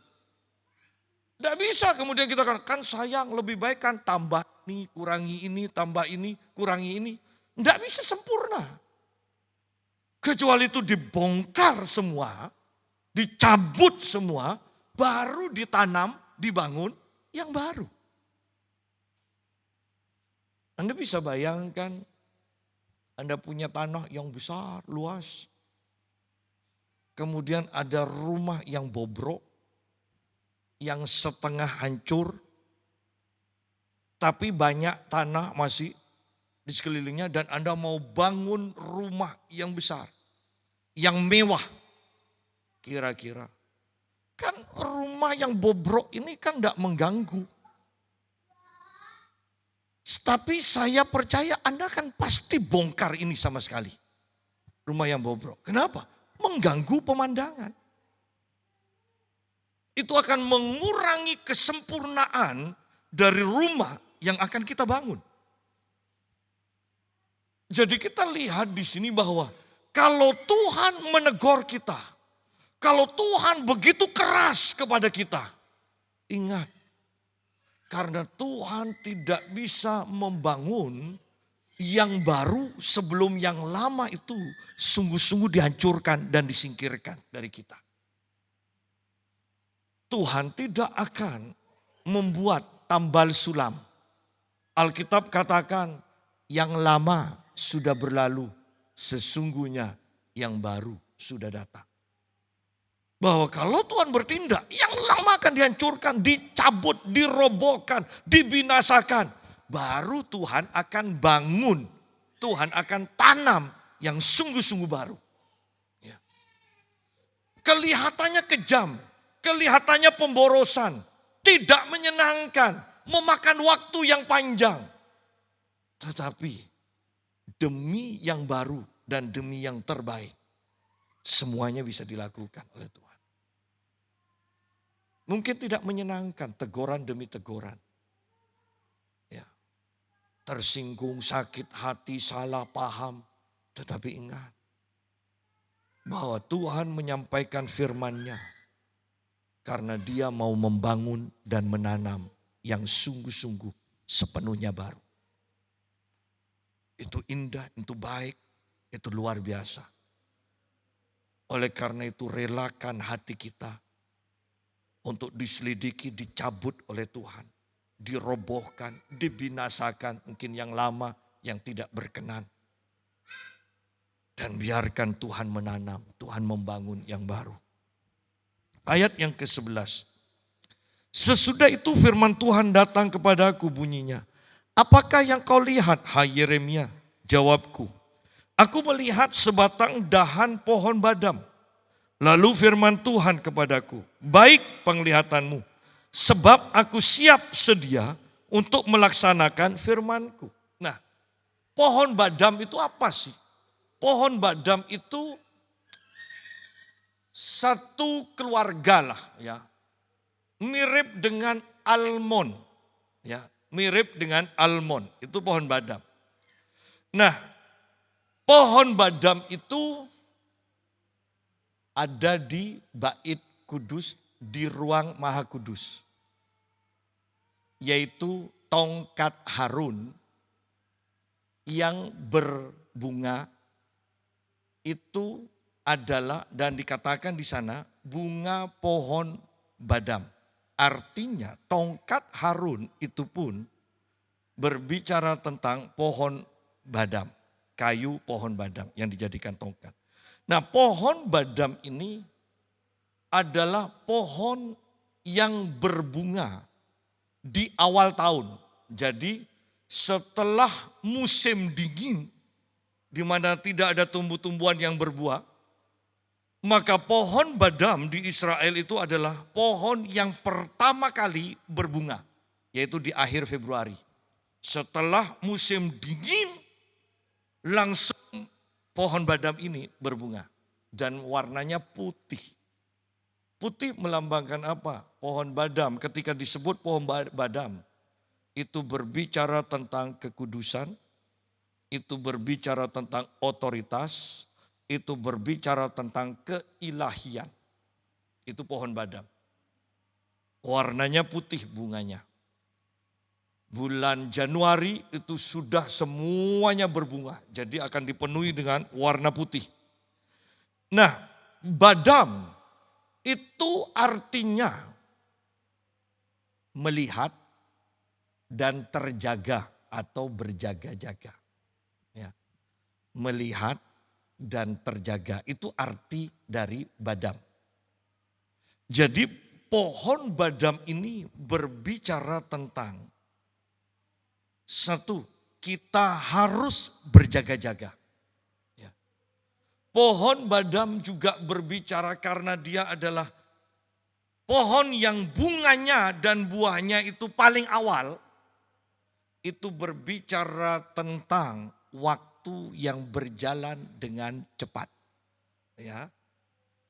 Tidak bisa kemudian kita kan sayang, lebih baik kan tambah ini, kurangi ini, tambah ini, kurangi ini. Tidak bisa sempurna. Kecuali itu dibongkar semua, dicabut semua, baru ditanam, dibangun yang baru. Anda bisa bayangkan, Anda punya tanah yang besar, luas. Kemudian ada rumah yang bobrok, yang setengah hancur, tapi banyak tanah masih di sekelilingnya dan Anda mau bangun rumah yang besar, yang mewah. Kira-kira, kan rumah yang bobrok ini kan tidak mengganggu. Tapi saya percaya Anda kan pasti bongkar ini sama sekali. Rumah yang bobrok. Kenapa? Mengganggu pemandangan. Itu akan mengurangi kesempurnaan dari rumah yang akan kita bangun. Jadi kita lihat di sini bahwa kalau Tuhan menegur kita, kalau Tuhan begitu keras kepada kita, ingat, karena Tuhan tidak bisa membangun yang baru sebelum yang lama itu sungguh-sungguh dihancurkan dan disingkirkan dari kita. Tuhan tidak akan membuat tambal sulam. Alkitab katakan yang lama sudah berlalu, sesungguhnya yang baru sudah datang. Bahwa kalau Tuhan bertindak, yang lama akan dihancurkan, dicabut, dirobohkan, dibinasakan. Baru Tuhan akan bangun, Tuhan akan tanam yang sungguh-sungguh baru. Ya. Kelihatannya kejam, kelihatannya pemborosan, tidak menyenangkan, memakan waktu yang panjang. Tetapi demi yang baru dan demi yang terbaik, semuanya bisa dilakukan oleh Tuhan. Mungkin tidak menyenangkan, teguran demi teguran. Ya. Tersinggung, sakit hati, salah paham. Tetapi ingat bahwa Tuhan menyampaikan firman-Nya karena Dia mau membangun dan menanam yang sungguh-sungguh sepenuhnya baru. Itu indah, itu baik, itu luar biasa. Oleh karena itu relakan hati kita untuk diselidiki, dicabut oleh Tuhan. Dirobohkan, dibinasakan mungkin yang lama yang tidak berkenan. Dan biarkan Tuhan menanam, Tuhan membangun yang baru. Ayat yang ke-11. Sesudah itu firman Tuhan datang kepadaku bunyinya. Apakah yang kau lihat, hai Yeremia? Jawabku. Aku melihat sebatang dahan pohon badam. Lalu firman Tuhan kepadaku, baik penglihatanmu, sebab aku siap sedia untuk melaksanakan firman-Ku. Nah, pohon badam itu apa sih? Pohon badam itu satu keluarga lah ya. Mirip dengan almond ya, mirip dengan almond, itu pohon badam. Nah, pohon badam itu ada di Bait Kudus, di ruang Maha Kudus. Yaitu tongkat Harun yang berbunga itu adalah dan dikatakan di sana bunga pohon badam. Artinya tongkat Harun itu pun berbicara tentang pohon badam, kayu pohon badam yang dijadikan tongkat. Nah, pohon badam ini adalah pohon yang berbunga di awal tahun. Jadi setelah musim dingin di mana tidak ada tumbuh-tumbuhan yang berbuah, maka pohon badam di Israel itu adalah pohon yang pertama kali berbunga, yaitu di akhir Februari. Setelah musim dingin, langsung pohon badam ini berbunga dan warnanya putih. Putih melambangkan apa? Pohon badam, ketika disebut pohon badam, itu berbicara tentang kekudusan, itu berbicara tentang otoritas, itu berbicara tentang keilahian. Itu pohon badam. Warnanya putih bunganya. Bulan Januari itu sudah semuanya berbunga. Jadi akan dipenuhi dengan warna putih. Nah, badam itu artinya melihat dan terjaga atau berjaga-jaga. Ya. Melihat dan terjaga itu arti dari badam. Jadi pohon badam ini berbicara tentang satu, kita harus berjaga-jaga. Ya. Pohon badam juga berbicara karena dia adalah pohon yang bunganya dan buahnya itu paling awal. Itu berbicara tentang waktu yang berjalan dengan cepat. Ya.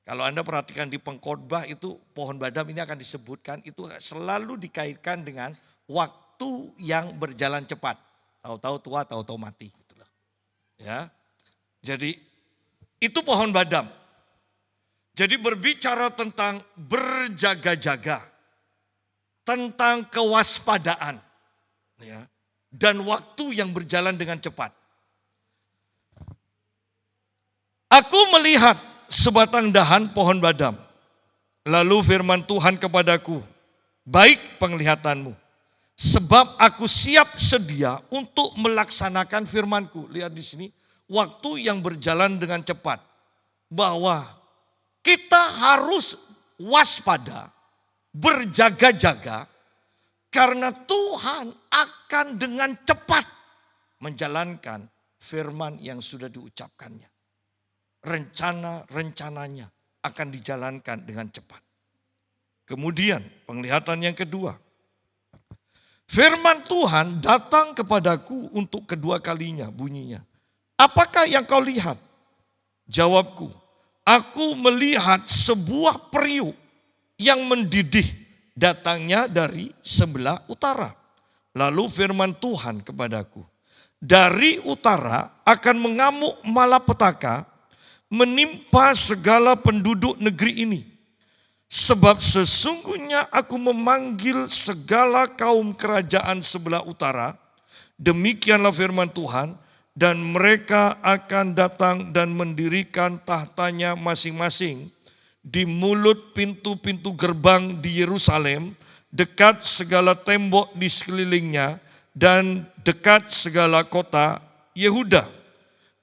Kalau Anda perhatikan di pengkhotbah itu pohon badam ini akan disebutkan itu selalu dikaitkan dengan waktu yang berjalan cepat. Tahu-tahu tua, tahu-tahu mati. Ya. Jadi itu pohon badam. Jadi berbicara tentang berjaga-jaga. Tentang kewaspadaan. Ya. Dan waktu yang berjalan dengan cepat. Aku melihat sebatang dahan pohon badam. Lalu firman Tuhan kepadaku, baik penglihatanmu. Sebab aku siap sedia untuk melaksanakan firmanku. Lihat di sini, waktu yang berjalan dengan cepat. Bahwa kita harus waspada, berjaga-jaga. Karena Tuhan akan dengan cepat menjalankan firman yang sudah diucapkannya. Rencana-rencananya akan dijalankan dengan cepat. Kemudian penglihatan yang kedua. Firman Tuhan datang kepadaku untuk kedua kalinya bunyinya. Apakah yang kau lihat? Jawabku, aku melihat sebuah periuk yang mendidih datangnya dari sebelah utara. Lalu firman Tuhan kepadaku, dari utara akan mengamuk malapetaka menimpa segala penduduk negeri ini. Sebab sesungguhnya aku memanggil segala kaum kerajaan sebelah utara, demikianlah firman Tuhan, dan mereka akan datang dan mendirikan tahtanya masing-masing di mulut pintu-pintu gerbang di Yerusalem, dekat segala tembok di sekelilingnya, dan dekat segala kota Yehuda.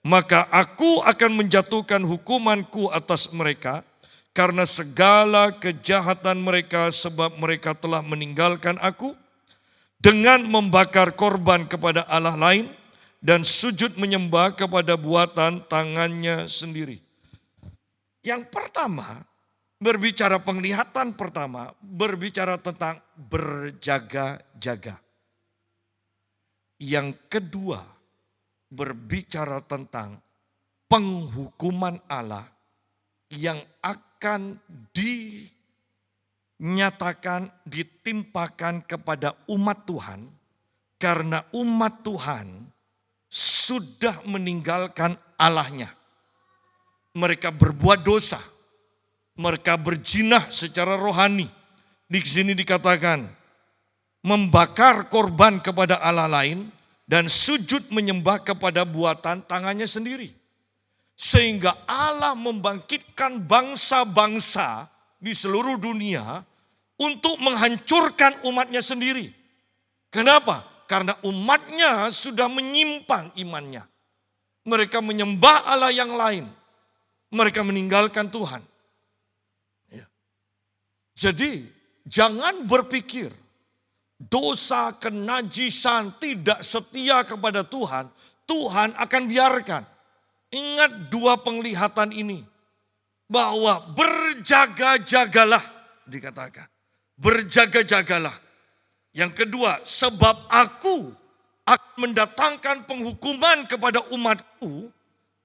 Maka aku akan menjatuhkan hukumanku atas mereka, karena segala kejahatan mereka, sebab mereka telah meninggalkan aku dengan membakar korban kepada Allah lain dan sujud menyembah kepada buatan tangannya sendiri. Yang pertama, berbicara penglihatan pertama, berbicara tentang berjaga-jaga. Yang kedua, berbicara tentang penghukuman Allah yang akan dinyatakan, ditimpakan kepada umat Tuhan, karena umat Tuhan sudah meninggalkan Allahnya. Mereka berbuat dosa, mereka berzinah secara rohani. Di sini dikatakan membakar korban kepada Allah lain dan sujud menyembah kepada buatan tangannya sendiri. Sehingga Allah membangkitkan bangsa-bangsa di seluruh dunia untuk menghancurkan umatnya sendiri. Kenapa? Karena umatnya sudah menyimpang imannya. Mereka menyembah Allah yang lain. Mereka meninggalkan Tuhan. Ya. Jadi jangan berpikir dosa, kenajisan, tidak setia kepada Tuhan, Tuhan akan biarkan. Ingat dua penglihatan ini. Bahwa berjaga-jagalah dikatakan. Berjaga-jagalah. Yang kedua, sebab aku akan mendatangkan penghukuman kepada umatku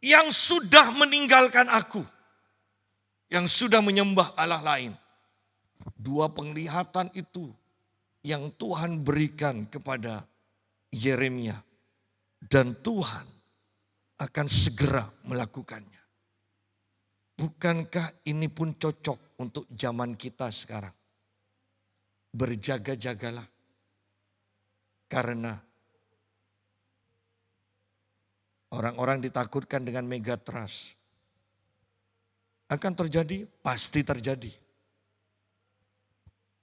yang sudah meninggalkan aku. Yang sudah menyembah Allah lain. Dua penglihatan itu yang Tuhan berikan kepada Yeremia. Dan Tuhan akan segera melakukannya. Bukankah ini pun cocok untuk zaman kita sekarang? Berjaga-jagalah. Karena orang-orang ditakutkan dengan megatrust. Akan terjadi, pasti terjadi.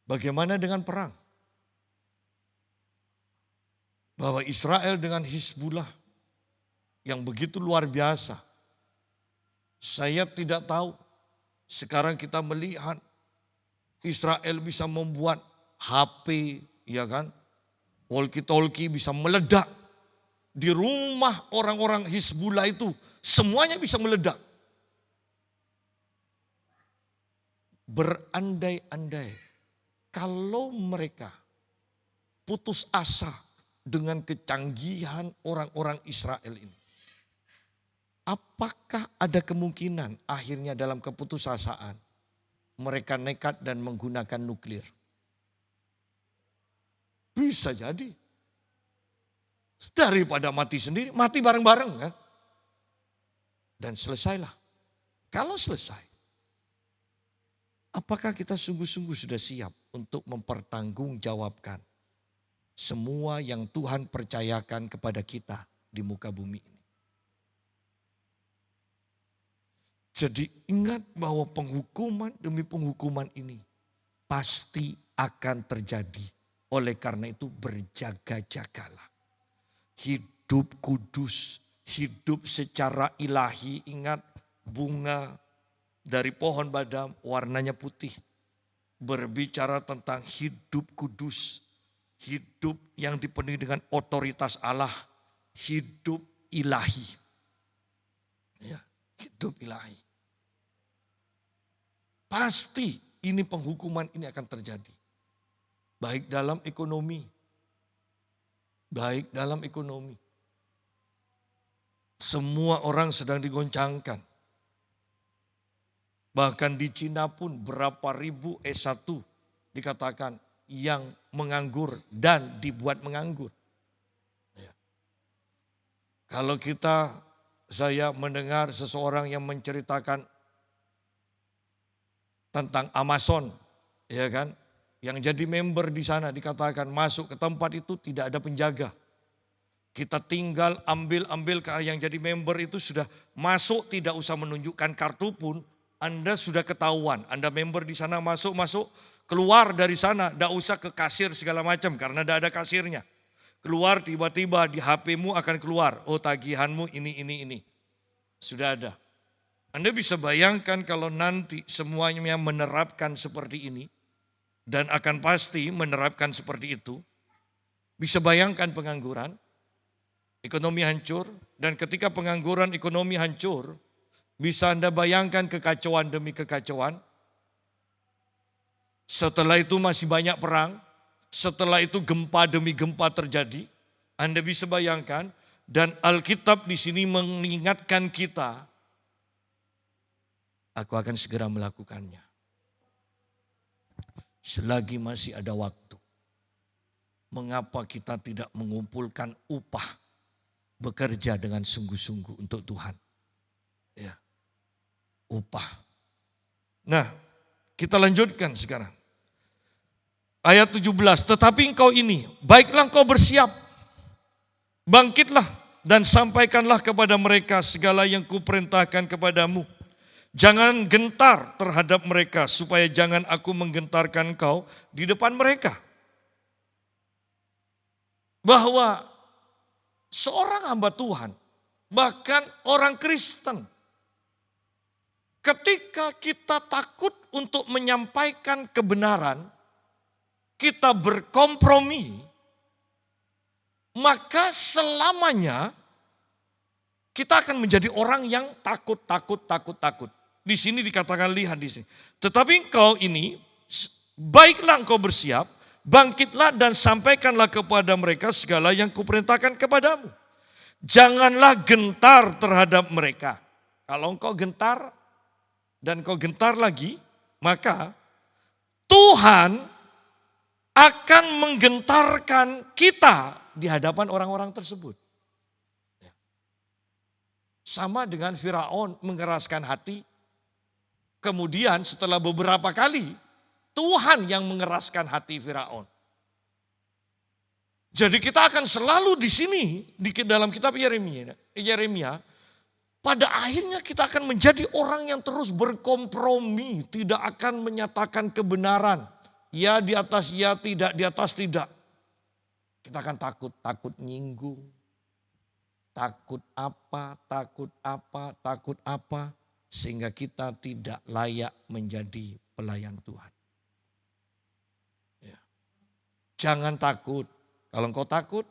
Bagaimana dengan perang? Bahwa Israel dengan Hizbullah yang begitu luar biasa. Saya tidak tahu. Sekarang kita melihat Israel bisa membuat HP, ya kan? Walkie-talkie bisa meledak. Di rumah orang-orang Hizbullah itu semuanya bisa meledak. Berandai-andai kalau mereka putus asa dengan kecanggihan orang-orang Israel ini. Apakah ada kemungkinan akhirnya dalam keputusasaan mereka nekat dan menggunakan nuklir? Bisa jadi. Daripada mati sendiri, mati bareng-bareng kan. Dan selesailah. Kalau selesai, apakah kita sungguh-sungguh sudah siap untuk mempertanggungjawabkan semua yang Tuhan percayakan kepada kita di muka bumi ini? Jadi ingat bahwa penghukuman demi penghukuman ini pasti akan terjadi. Oleh karena itu berjaga-jagalah. Hidup kudus, hidup secara ilahi. Ingat bunga dari pohon badam warnanya putih. Berbicara tentang hidup kudus. Hidup yang dipenuhi dengan otoritas Allah. Hidup ilahi. Ya, hidup ilahi. Pasti ini penghukuman ini akan terjadi. Baik dalam ekonomi. Baik dalam ekonomi. Semua orang sedang digoncangkan. Bahkan di Cina pun berapa ribu S1 dikatakan yang menganggur dan dibuat menganggur. Ya. Kalau saya mendengar seseorang yang menceritakan tentang Amazon, ya kan? Yang jadi member di sana dikatakan masuk ke tempat itu tidak ada penjaga. Kita tinggal ambil yang jadi member itu sudah masuk tidak usah menunjukkan kartu pun, Anda sudah ketahuan. Anda member di sana masuk, keluar dari sana tidak usah ke kasir segala macam karena tidak ada kasirnya. Keluar tiba-tiba di HP-mu akan keluar, oh tagihanmu ini. Sudah ada. Anda bisa bayangkan kalau nanti semuanya menerapkan seperti ini dan akan pasti menerapkan seperti itu. Bisa bayangkan pengangguran, ekonomi hancur, dan ketika pengangguran ekonomi hancur, bisa Anda bayangkan kekacauan demi kekacauan. Setelah itu masih banyak perang, setelah itu gempa demi gempa terjadi. Anda bisa bayangkan dan Alkitab di sini mengingatkan kita, aku akan segera melakukannya. Selagi masih ada waktu. Mengapa kita tidak mengumpulkan upah? Bekerja dengan sungguh-sungguh untuk Tuhan. Ya. Upah. Nah, kita lanjutkan sekarang. Ayat 17, tetapi engkau ini, baiklah engkau bersiap. Bangkitlah dan sampaikanlah kepada mereka segala yang kuperintahkan kepadamu. Jangan gentar terhadap mereka supaya jangan aku menggentarkan engkau di depan mereka. Bahwa seorang hamba Tuhan, bahkan orang Kristen, ketika kita takut untuk menyampaikan kebenaran, kita berkompromi, maka selamanya kita akan menjadi orang yang takut. Di sini dikatakan, lihat di sini. Tetapi engkau ini, baiklah engkau bersiap, bangkitlah dan sampaikanlah kepada mereka segala yang kuperintahkan kepadamu. Janganlah gentar terhadap mereka. Kalau engkau gentar dan engkau gentar lagi, maka Tuhan akan menggentarkan kita di hadapan orang-orang tersebut. Sama dengan Firaun mengeraskan hati. Kemudian setelah beberapa kali, Tuhan yang mengeraskan hati Firaun. Jadi kita akan selalu di sini, di dalam kitab Yeremia, pada akhirnya kita akan menjadi orang yang terus berkompromi, tidak akan menyatakan kebenaran. Ya di atas ya, tidak di atas tidak. Kita akan takut nyinggung. Takut apa. Sehingga kita tidak layak menjadi pelayan Tuhan. Ya. Jangan takut. Kalau engkau takut,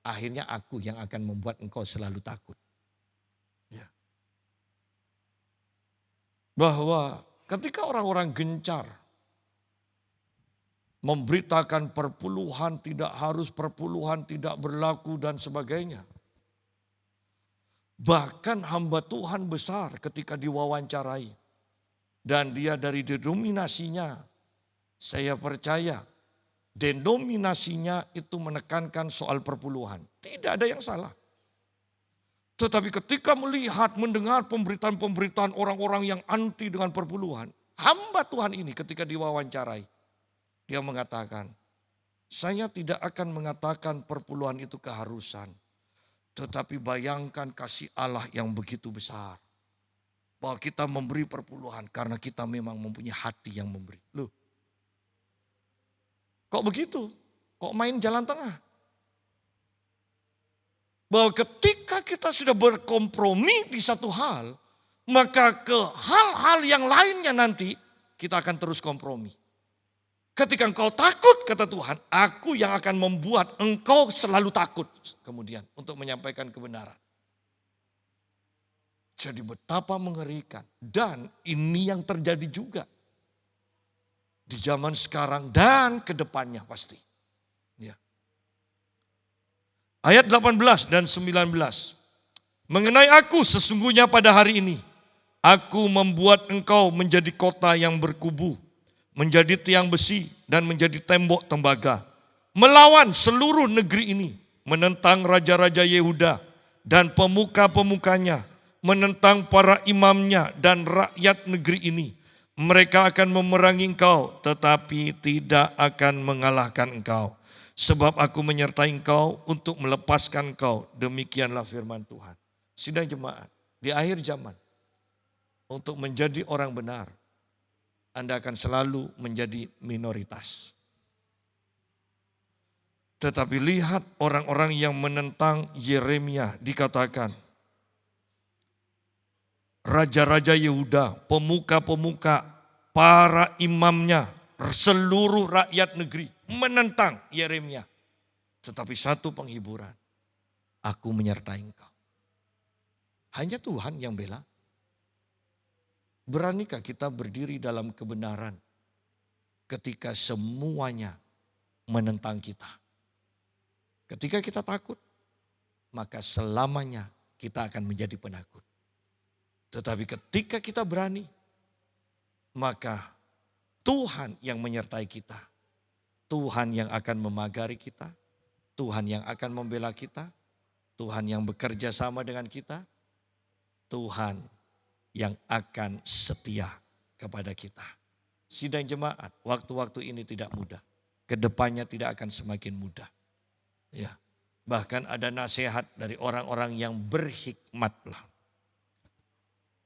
akhirnya aku yang akan membuat engkau selalu takut. Ya. Bahwa ketika orang-orang gencar memberitakan perpuluhan, tidak harus perpuluhan, tidak berlaku dan sebagainya. Bahkan hamba Tuhan besar ketika diwawancarai. Dan dia dari denominasinya, saya percaya denominasinya itu menekankan soal perpuluhan. Tidak ada yang salah. Tetapi ketika melihat, mendengar pemberitaan-pemberitaan orang-orang yang anti dengan perpuluhan. Hamba Tuhan ini ketika diwawancarai. Dia mengatakan, saya tidak akan mengatakan perpuluhan itu keharusan. Tetapi bayangkan kasih Allah yang begitu besar. Bahwa kita memberi perpuluhan karena kita memang mempunyai hati yang memberi. Loh, kok begitu? Kok main jalan tengah? Bahwa ketika kita sudah berkompromi di satu hal, maka ke hal-hal yang lainnya nanti kita akan terus kompromi. Ketika engkau takut, kata Tuhan, aku yang akan membuat engkau selalu takut kemudian untuk menyampaikan kebenaran. Jadi betapa mengerikan. Dan ini yang terjadi juga di zaman sekarang dan ke depannya pasti. Ya. Ayat 18 dan 19. Mengenai aku sesungguhnya pada hari ini, aku membuat engkau menjadi kota yang berkubu, menjadi tiang besi dan menjadi tembok tembaga. Melawan seluruh negeri ini, menentang raja-raja Yehuda dan pemuka-pemukanya, menentang para imamnya dan rakyat negeri ini. Mereka akan memerangi engkau, tetapi tidak akan mengalahkan engkau. Sebab aku menyertai engkau untuk melepaskan engkau. Demikianlah firman Tuhan. Sidang jemaat, di akhir zaman, untuk menjadi orang benar, Anda akan selalu menjadi minoritas. Tetapi lihat orang-orang yang menentang Yeremia dikatakan, raja-raja Yehuda, pemuka-pemuka, para imamnya, seluruh rakyat negeri menentang Yeremia. Tetapi satu penghiburan, aku menyertai engkau. Hanya Tuhan yang bela. Beranikah kita berdiri dalam kebenaran ketika semuanya menentang kita? Ketika kita takut, maka selamanya kita akan menjadi penakut. Tetapi ketika kita berani, maka Tuhan yang menyertai kita. Tuhan yang akan memagari kita. Tuhan yang akan membela kita. Tuhan yang bekerja sama dengan kita. Tuhan yang akan setia kepada kita. Sidang jemaat, waktu-waktu ini tidak mudah. Kedepannya tidak akan semakin mudah. Ya, bahkan ada nasihat dari orang-orang yang berhikmatlah.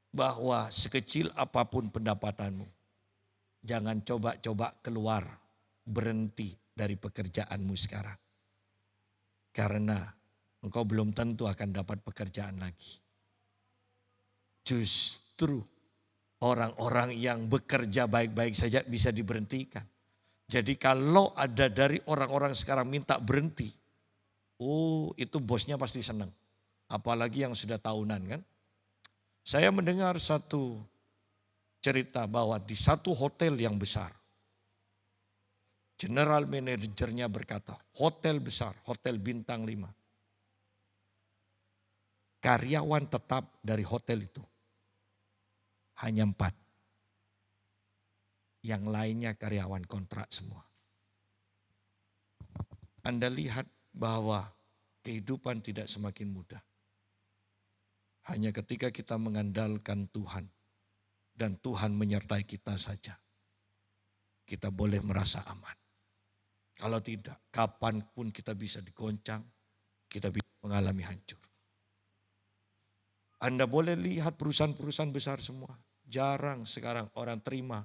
Bahwa sekecil apapun pendapatanmu, jangan coba-coba keluar, berhenti dari pekerjaanmu sekarang. Karena engkau belum tentu akan dapat pekerjaan lagi. Justru orang-orang yang bekerja baik-baik saja bisa diberhentikan. Jadi kalau ada dari orang-orang sekarang minta berhenti, oh itu bosnya pasti senang. Apalagi yang sudah tahunan kan. Saya mendengar satu cerita bahwa di satu hotel yang besar, general manajernya berkata, hotel besar, hotel bintang 5. Karyawan tetap dari hotel itu hanya 4. Yang lainnya karyawan kontrak semua. Anda lihat bahwa kehidupan tidak semakin mudah. Hanya ketika kita mengandalkan Tuhan dan Tuhan menyertai kita saja, kita boleh merasa aman. Kalau tidak, kapanpun kita bisa digoncang, kita bisa mengalami hancur. Anda boleh lihat perusahaan-perusahaan besar semua. Jarang sekarang orang terima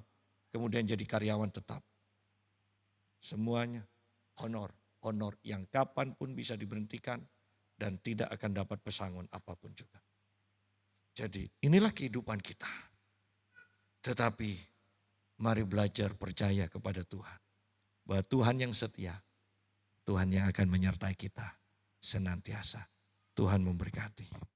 kemudian jadi karyawan tetap. Semuanya honor yang kapanpun bisa diberhentikan dan tidak akan dapat pesangon apapun juga. Jadi inilah kehidupan kita. Tetapi mari belajar percaya kepada Tuhan. Bahwa Tuhan yang setia, Tuhan yang akan menyertai kita senantiasa. Tuhan memberkati.